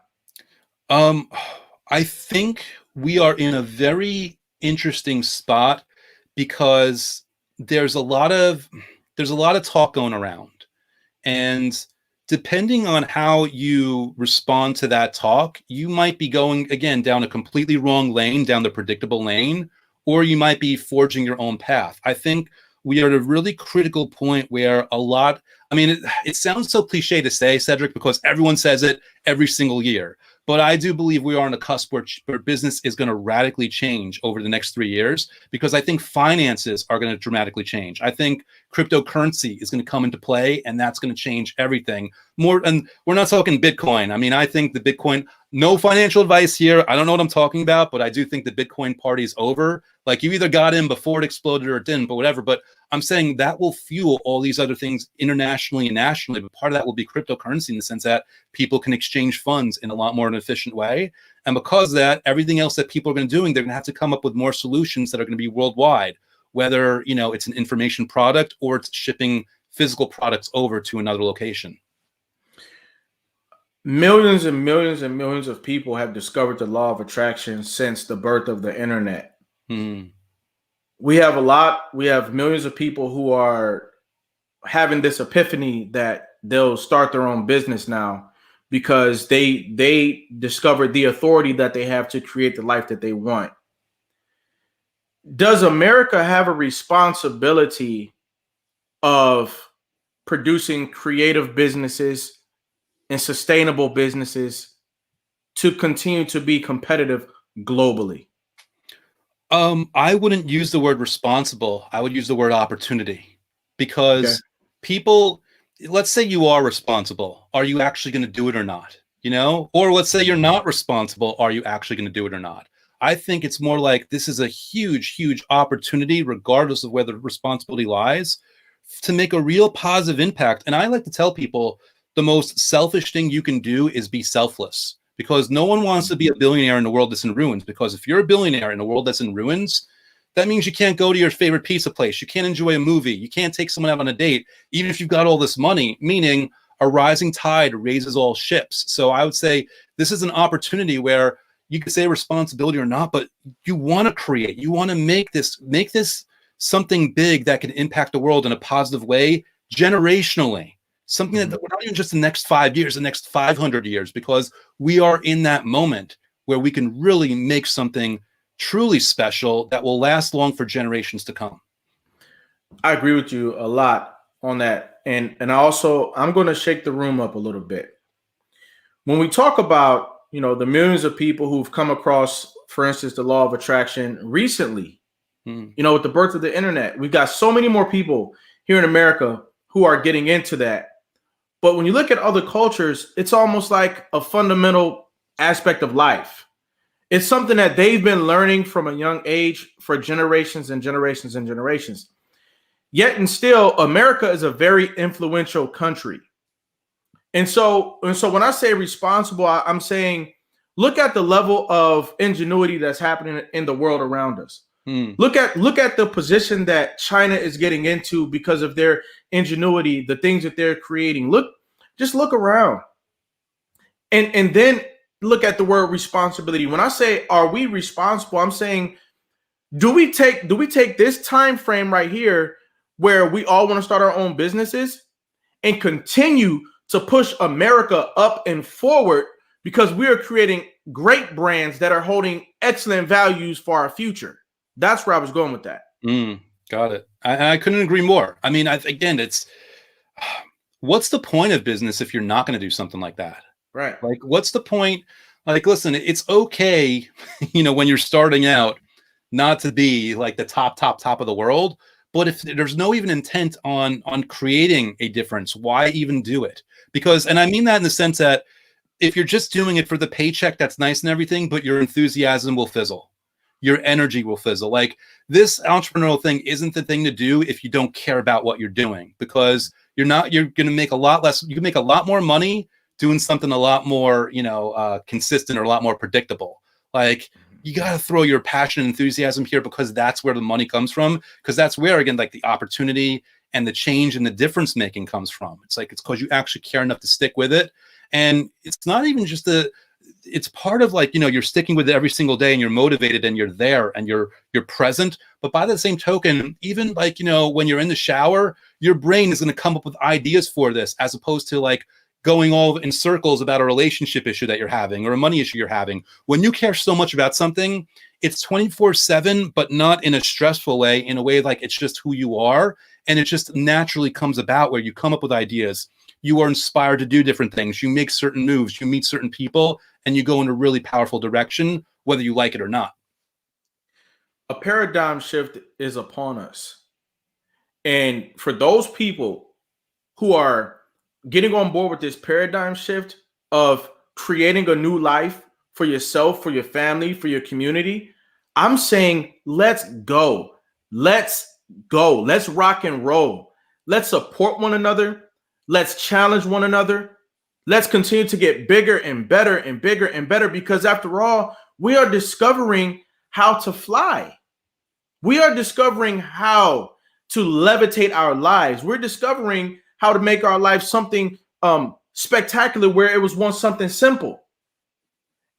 I think we are in a very interesting spot because there's a lot of talk going around, and depending on how you respond to that talk, you might be going again down a completely wrong lane, down the predictable lane, or you might be forging your own path. I think we are at a really critical point where it sounds so cliche to say, Cedric, because everyone says it every single year. But I do believe we are on a cusp where business is going to radically change over the next 3 years, because I think finances are going to dramatically change. I think cryptocurrency is going to come into play, and that's going to change everything more. And we're not talking Bitcoin. I mean, I think the Bitcoin, no financial advice here. I don't know what I'm talking about, but I do think the Bitcoin party is over. Like, you either got in before it exploded or it didn't, but whatever. But I'm saying that will fuel all these other things internationally and nationally. But part of that will be cryptocurrency, in the sense that people can exchange funds in a lot more an efficient way. And because of that, everything else that people are going to do, they're going to have to come up with more solutions that are going to be worldwide, whether, you know, it's an information product or it's shipping physical products over to another location. Millions and millions and millions of people have discovered the law of attraction since the birth of the internet. We have millions of people who are having this epiphany that they'll start their own business now because they discovered the authority that they have to create the life that they want. Does America have a responsibility of producing creative businesses and sustainable businesses to continue to be competitive globally? I wouldn't use the word responsible. I would use the word opportunity, because people, let's say you are responsible. Are you actually going to do it or not? You know, or let's say you're not responsible. Are you actually going to do it or not? I think it's more like this is a huge, huge opportunity, regardless of where the responsibility lies, to make a real positive impact. And I like to tell people the most selfish thing you can do is be selfless. Because no one wants to be a billionaire in a world that's in ruins. Because if you're a billionaire in a world that's in ruins, that means you can't go to your favorite pizza place. You can't enjoy a movie. You can't take someone out on a date, even if you've got all this money, meaning a rising tide raises all ships. So I would say this is an opportunity where you could say responsibility or not, but you want to create, you want to make this something big that can impact the world in a positive way, generationally. Something that we're not even just the next 5 years, the next 500 years, because we are in that moment where we can really make something truly special that will last long for generations to come. I agree with you a lot on that. And I'm going to shake the room up a little bit. When we talk about, you know, the millions of people who've come across, for instance, the law of attraction recently, you know, with the birth of the internet, we've got so many more people here in America who are getting into that. But when you look at other cultures, it's almost like a fundamental aspect of life. It's something that they've been learning from a young age for generations and generations and generations. Yet and still, America is a very influential country. And so when I say responsible, I'm saying look at the level of ingenuity that's happening in the world around us. Hmm. Look at the position that China is getting into because of their ingenuity, the things that they're creating. Just look around, and then look at the word responsibility. When I say are we responsible, I'm saying do we take this time frame right here where we all want to start our own businesses and continue to push America up and forward because we are creating great brands that are holding excellent values for our future. That's where I was going with that. Got it. I couldn't agree more. I mean, again, it's what's the point of business if you're not going to do something like that? Right. Like, what's the point? Like, listen, it's okay, when you're starting out, not to be like the top of the world. But if there's no even intent on creating a difference, why even do it? Because, and I mean that in the sense that if you're just doing it for the paycheck, that's nice and everything, but your enthusiasm will fizzle. Your energy will fizzle. Like, this entrepreneurial thing isn't the thing to do if you don't care about what you're doing, because you're going to make a lot less. You can make a lot more money doing something a lot more, consistent or a lot more predictable. Like, you got to throw your passion and enthusiasm here because that's where the money comes from. Because that's where, again, like the opportunity and the change and the difference making comes from. It's because you actually care enough to stick with it. And it's not even just it's part of like, you're sticking with it every single day and you're motivated and you're there and you're present. But by the same token, even like, when you're in the shower, your brain is going to come up with ideas for this, as opposed to like going all in circles about a relationship issue that you're having or a money issue you're having. When you care so much about something, it's 24/7, but not in a stressful way, in a way like it's just who you are. And it just naturally comes about where you come up with ideas. You are inspired to do different things. You make certain moves, you meet certain people, and you go in a really powerful direction, whether you like it or not. A paradigm shift is upon us. And for those people who are getting on board with this paradigm shift of creating a new life for yourself, for your family, for your community, I'm saying let's go. Let's go. Let's rock and roll. Let's support one another. Let's challenge one another. Let's continue to get bigger and better and bigger and better, because after all, we are discovering how to fly. We are discovering how to levitate our lives. We're discovering how to make our life something spectacular where it was once something simple.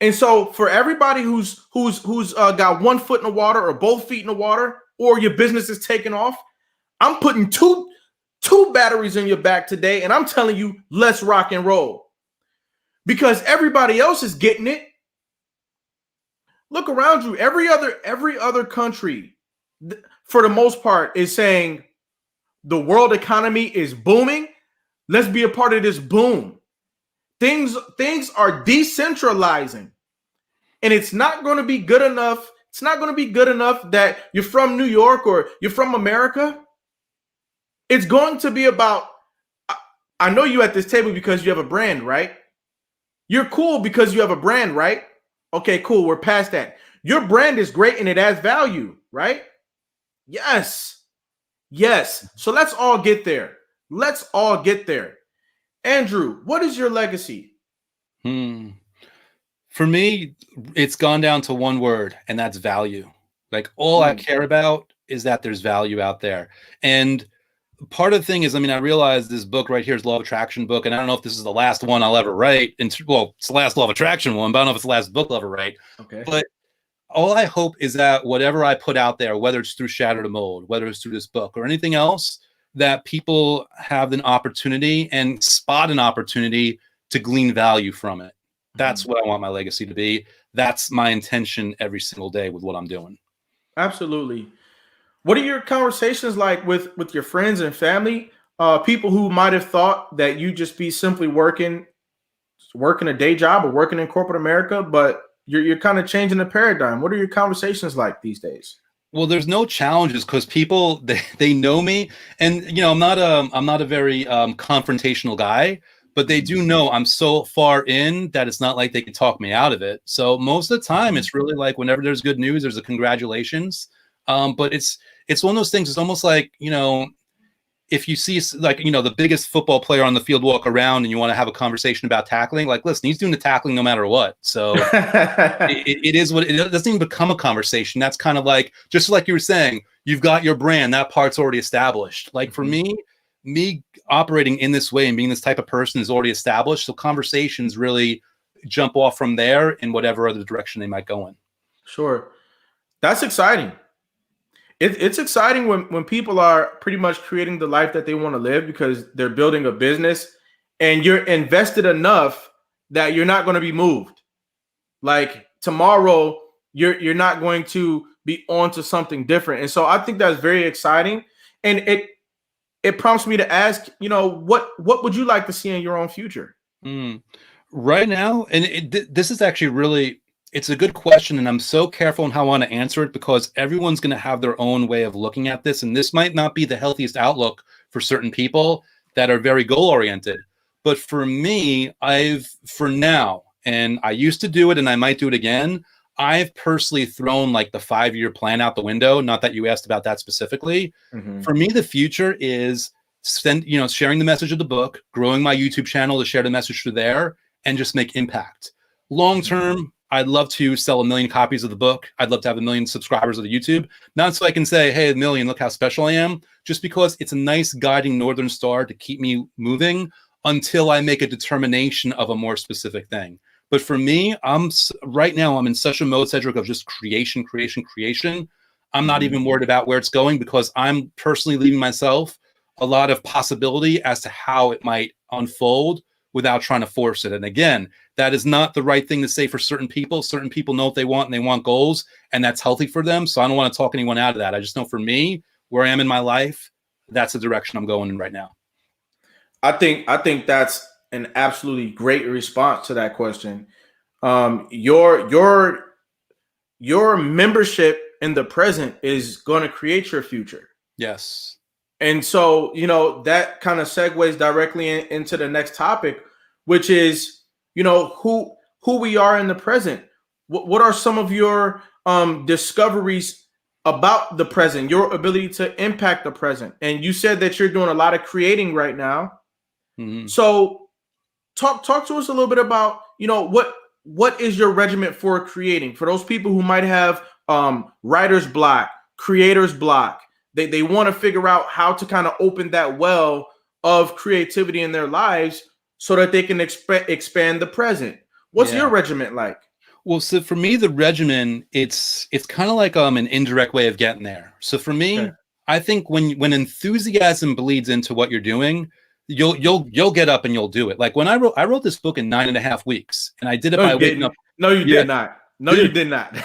And so for everybody who's got 1 foot in the water or both feet in the water, or your business is taking off, I'm putting two batteries in your back today, and I'm telling you, let's rock and roll. Because everybody else is getting it. Look around you. Every other country, for the most part, is saying the world economy is booming. Let's be a part of this boom. Things are decentralizing, and it's not going to be good enough. It's not going to be good enough that you're from New York or you're from America. It's going to be about, I know you at this table because you have a brand, right? You're cool because you have a brand, right? Okay, cool. We're past that. Your brand is great and it adds value, right? Yes. Yes. So let's all get there. Let's all get there. Andrew, what is your legacy? For me, it's gone down to one word, and that's value. Like, all I care about is that there's value out there. And part of the thing is, I mean, I realize this book right here is Law of Attraction book, and I don't know if this is the last one I'll ever write. Well, it's the last Law of Attraction one, but I don't know if it's the last book I'll ever write. Okay. But all I hope is that whatever I put out there, whether it's through Shatter the Mold, whether it's through this book or anything else, that people have an opportunity and spot an opportunity to glean value from it. That's what I want my legacy to be. That's my intention every single day with what I'm doing. Absolutely. What are your conversations like with your friends and family? People who might have thought that you just be simply working a day job or working in corporate America, but you're kind of changing the paradigm. What are your conversations like these days? Well, there's no challenges because people they know me, and I'm not a very confrontational guy, but they do know I'm so far in that it's not like they can talk me out of it. So most of the time, it's really like whenever there's good news, there's a congratulations. But it's one of those things. It's almost like if you see like, the biggest football player on the field walk around and you want to have a conversation about tackling, like, listen, he's doing the tackling no matter what. So it is what it doesn't even become a conversation. That's kind of like, just like you were saying, you've got your brand, that part's already established. Like for me operating in this way and being this type of person is already established. So conversations really jump off from there in whatever other direction they might go in. Sure. That's exciting. It's exciting when people are pretty much creating the life that they want to live because they're building a business and you're invested enough that you're not going to be moved. Like tomorrow, you're not going to be on to something different. And so I think that's very exciting. And it prompts me to ask, what would you like to see in your own future? Right now, and this is actually really, it's a good question, and I'm so careful on how I want to answer it because everyone's going to have their own way of looking at this, and this might not be the healthiest outlook for certain people that are very goal-oriented. But for me, for now, and I used to do it and I might do it again, I've personally thrown like the 5-year plan out the window. Not that you asked about that specifically. For me, the future is sharing the message of the book, growing my YouTube channel to share the message through there, and just make impact. Long term, I'd love to sell 1 million copies of the book. I'd love to have 1 million subscribers of the YouTube. Not so I can say, hey, 1 million, look how special I am. Just because it's a nice guiding northern star to keep me moving until I make a determination of a more specific thing. But for me, right now, I'm in such a mode, Cedric, of just creation. I'm not even worried about where it's going because I'm personally leaving myself a lot of possibility as to how it might unfold without trying to force it. And again, that is not the right thing to say for certain people. Certain people know what they want and they want goals, and that's healthy for them. So I don't want to talk anyone out of that. I just know for me, where I am in my life, that's the direction I'm going in right now. I think that's an absolutely great response to that question. Your membership in the present is going to create your future. Yes. And so, that kind of segues directly into the next topic, which is, who we are in the present. What are some of your discoveries about the present, your ability to impact the present? And you said that you're doing a lot of creating right now. So talk to us a little bit about, what is your regimen for creating? For those people who might have writer's block, creator's block, they want to figure out how to kind of open that well of creativity in their lives so that they can expand the present. What's your regimen like? Well, so for me, the regimen, it's kind of like an indirect way of getting there. So for me, I think when enthusiasm bleeds into what you're doing, you'll get up and you'll do it. Like when I wrote this book in 9.5 weeks, and I did it by waking up. No, you did not. No, you did not.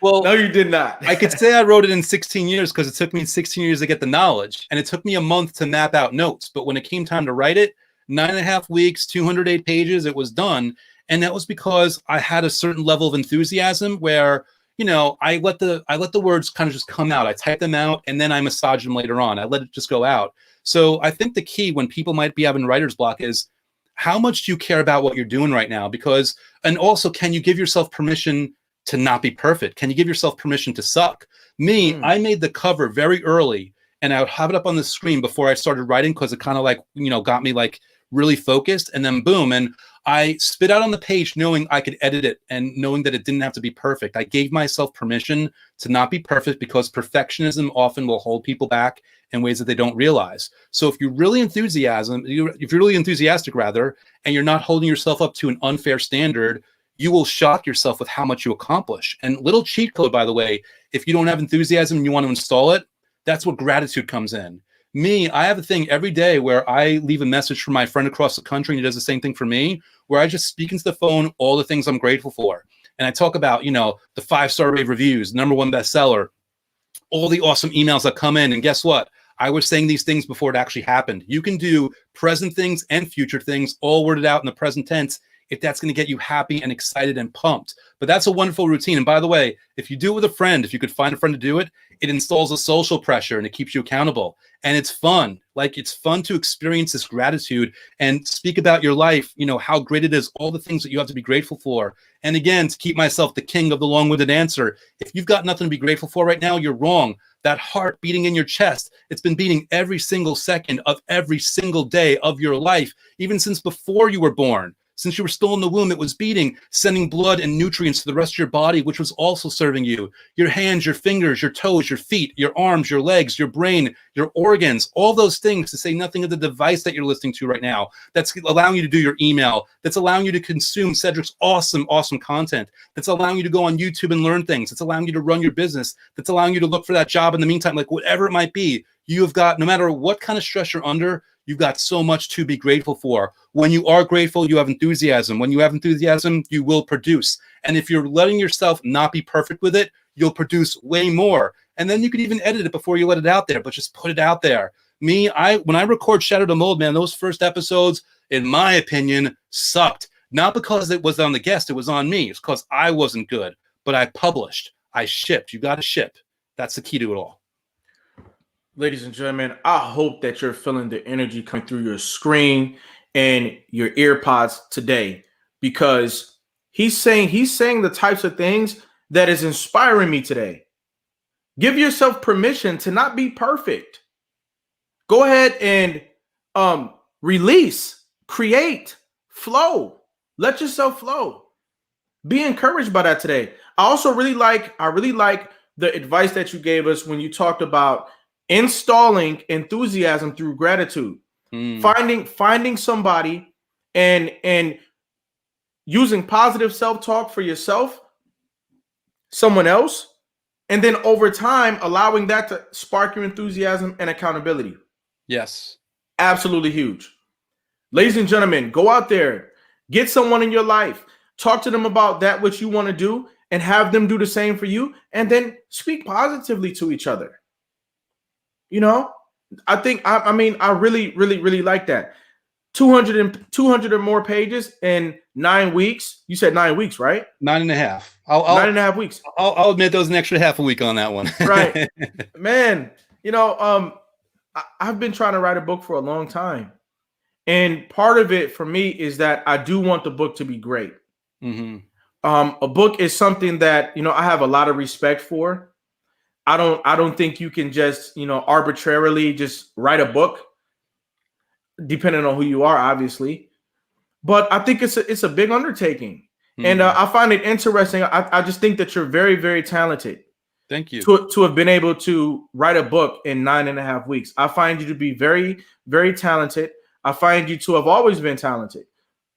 Well, no, you did not. I could say I wrote it in 16 years because it took me 16 years to get the knowledge, and it took me a month to map out notes. But when it came time to write it, 9.5 weeks, 208 pages, it was done. And that was because I had a certain level of enthusiasm where, I let the words kind of just come out. I type them out and then I massage them later on. I let it just go out. So I think the key when people might be having writer's block is how much do you care about what you're doing right now? And also, can you give yourself permission to not be perfect? Can you give yourself permission to suck? I made the cover very early and I would have it up on the screen before I started writing because it kind of got me like really focused, and then boom. And I spit out on the page knowing I could edit it and knowing that it didn't have to be perfect. I gave myself permission to not be perfect because perfectionism often will hold people back in ways that they don't realize. So if you're really enthusiastic rather, and you're not holding yourself up to an unfair standard, you will shock yourself with how much you accomplish. And little cheat code, by the way, if you don't have enthusiasm and you want to install it, that's what gratitude comes in. I have a thing every day where I leave a message for my friend across the country, and he does the same thing for me, where I just speak into the phone all the things I'm grateful for. And I talk about, the 5-star rave reviews, #1 bestseller, all the awesome emails that come in. And guess what? I was saying these things before it actually happened. You can do present things and future things all worded out in the present tense if that's going to get you happy and excited and pumped. But that's a wonderful routine. And by the way, if you do it with a friend, if you could find a friend to do it, it installs a social pressure and it keeps you accountable. And it's fun. Like, it's fun to experience this gratitude and speak about your life, how great it is, all the things that you have to be grateful for. And again, to keep myself the king of the long-winded answer, if you've got nothing to be grateful for right now, you're wrong. that heart beating in your chest, it's been beating every single second of every single day of your life, even since before you were born. Since you were still in the womb, it was beating, sending blood and nutrients to the rest of your body, which was also serving you. Your hands, your fingers, your toes, your feet, your arms, your legs, your brain, your organs, all those things, to say nothing of the device that you're listening to right now, that's allowing you to do your email, that's allowing you to consume Cedric's awesome, awesome content, that's allowing you to go on YouTube and learn things, that's allowing you to run your business, that's allowing you to look for that job in the meantime, like whatever it might be. You have got, no matter what kind of stress you're under, you've got so much to be grateful for. When you are grateful, you have enthusiasm. When you have enthusiasm, you will produce. And if you're letting yourself not be perfect with it, you'll produce way more. And then you can even edit it before you let it out there, but just put it out there. When I record Shatter the Mold, man, those first episodes, in my opinion, sucked. Not because it was on the guest, it was on me. It's because I wasn't good. But I published. I shipped. You got to ship. That's the key to it all. Ladies and gentlemen, I hope that you're feeling the energy coming through your screen and your ear pods today, because he's saying the types of things that is inspiring me today. Give yourself permission to not be perfect. Go ahead and release, create, flow. Let yourself flow. Be encouraged by that today. I really like the advice that you gave us when you talked about installing enthusiasm through gratitude. Finding somebody and using positive self-talk for yourself, someone else, and then over time allowing that to spark your enthusiasm and accountability. Yes. Absolutely huge. Ladies and gentlemen, go out there, get someone in your life, talk to them about that which you want to do, and have them do the same for you, and then speak positively to each other. You know, I think, I mean, I really, really, really like that. 200 or more pages in 9 weeks. You said 9 weeks, right? 9.5. 9.5 weeks. I'll admit there was an extra half a week on that one. Right. Man, you know, I've been trying to write a book for a long time. And part of it for me is that I do want the book to be great. Mm-hmm. A book is something that, you know, I have a lot of respect for. I don't think you can just, you know, arbitrarily just write a book, depending on who you are, obviously. But I think it's a big undertaking. Mm-hmm. And I find it interesting. I just think that you're very, very talented. Thank you. To have been able to write a book in 9.5 weeks. I find you to be very, very talented. I find you to have always been talented.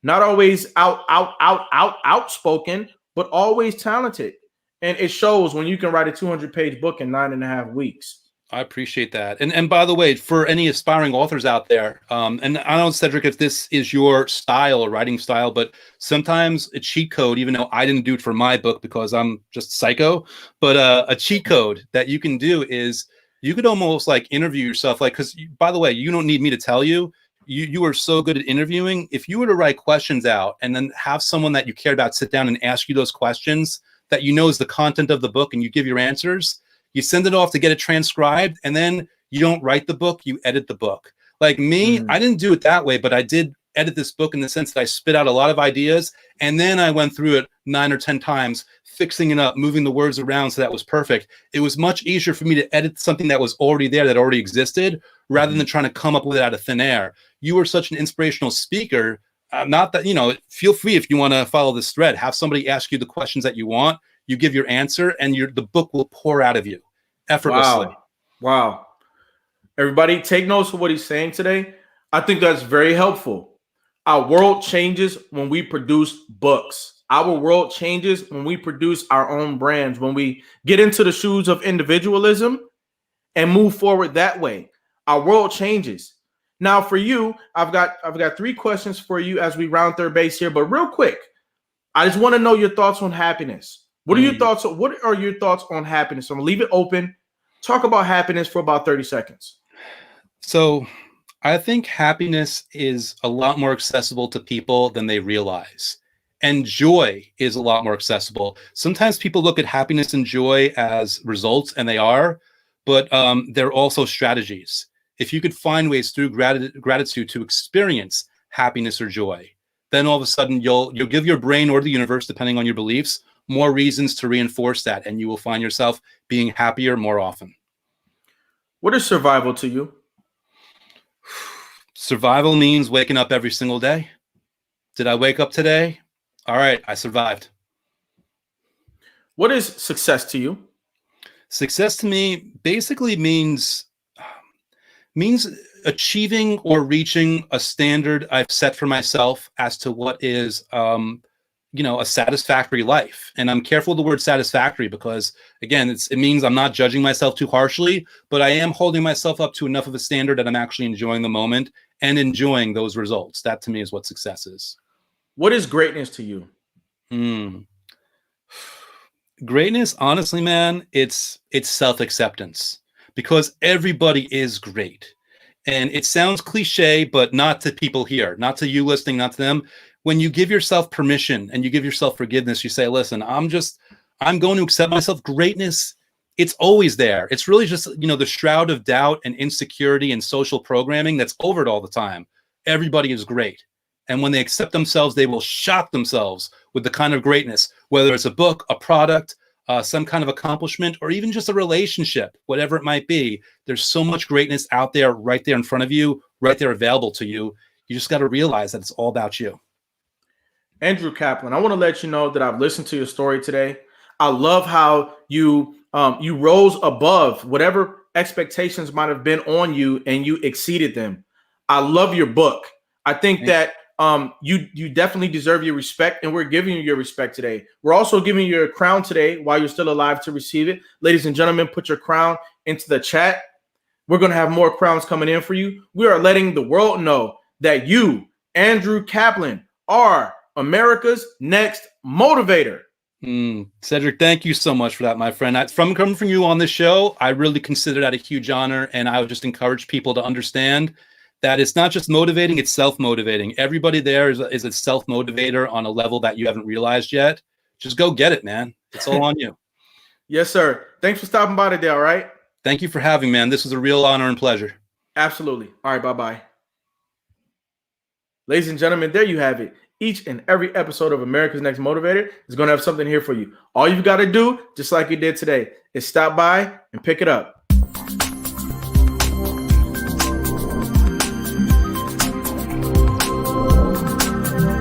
Not always outspoken, but always talented. And it shows when you can write a 200-page book in 9.5 weeks. I appreciate that. And by the way, for any aspiring authors out there, and I don't know, Cedric, if this is your style or writing style, but sometimes a cheat code, even though I didn't do it for my book because I'm just psycho, but a cheat code that you can do is you could almost like interview yourself. Like, because by the way, you don't need me to tell you, you are so good at interviewing. If you were to write questions out and then have someone that you cared about sit down and ask you those questions that you know is the content of the book, and you give your answers, you send it off to get it transcribed, and then you don't write the book, you edit the book. Like me, I didn't do it that way, but I did edit this book in the sense that I spit out a lot of ideas, and then I went through it 9 or 10 times, fixing it up, moving the words around so that was perfect. It was much easier for me to edit something that was already there, that already existed, rather than trying to come up with it out of thin air. You were such an inspirational speaker. Not that, you know, feel free if you want to follow this thread, have somebody ask you the questions that you want, you give your answer, and the book will pour out of you effortlessly. Wow. Everybody take notes of what he's saying today. I think that's very helpful. Our world changes when we produce books. Our world changes when we produce our own brands, when we get into the shoes of individualism and move forward that way. Our world changes. Now, for you, I've got 3 questions for you as we round third base here. But real quick, I just want to know your thoughts on happiness. What are your thoughts? What are your thoughts on happiness? I'm gonna leave it open. Talk about happiness for about 30 seconds. So I think happiness is a lot more accessible to people than they realize. And joy is a lot more accessible. Sometimes people look at happiness and joy as results, and they are, but they're also strategies. If you could find ways through gratitude to experience happiness or joy, then all of a sudden you'll give your brain or the universe, depending on your beliefs, more reasons to reinforce that, and you will find yourself being happier more often. What is survival to you? Survival means waking up every single day. Did I wake up today? All right, I survived. What is success to you? Success to me basically means achieving or reaching a standard I've set for myself as to what is a satisfactory life. And I'm careful with the word satisfactory because, again, it means I'm not judging myself too harshly, but I am holding myself up to enough of a standard that I'm actually enjoying the moment and enjoying those results. That to me is what success is. What is greatness to you? Greatness, honestly, man, it's self-acceptance, because everybody is great. And it sounds cliche, but not to people here, not to you listening, not to them. When you give yourself permission and you give yourself forgiveness, you say, listen, I'm going to accept myself. Greatness, it's always there. It's really just, the shroud of doubt and insecurity and social programming that's over it all the time. Everybody is great. And when they accept themselves, they will shock themselves with the kind of greatness, whether it's a book, a product, some kind of accomplishment, or even just a relationship, whatever it might be. There's so much greatness out there, right there in front of you, right there available to you. You just got to realize that it's all about you. Andrew Kaplan, I want to let you know that I've listened to your story today. I love how you rose above whatever expectations might have been on you and you exceeded them. I love your book. I think that you definitely deserve your respect, and we're giving you your respect today. We're also giving you your crown today while you're still alive to receive it. Ladies and gentlemen, put your crown into the chat. We're going to have more crowns coming in for you. We are letting the world know that you, Andrew Kaplan, are America's next motivator. Cedric, thank you so much for that, my friend. From coming from you on this show, I really consider that a huge honor, and I would just encourage people to understand that it's not just motivating, it's self-motivating. Everybody there is a self-motivator on a level that you haven't realized yet. Just go get it, man. It's all on you. Yes, sir. Thanks for stopping by today, all right? Thank you for having me, man. This was a real honor and pleasure. Absolutely. All right, bye-bye. Ladies and gentlemen, there you have it. Each and every episode of America's Next Motivator is going to have something here for you. All you've got to do, just like you did today, is stop by and pick it up.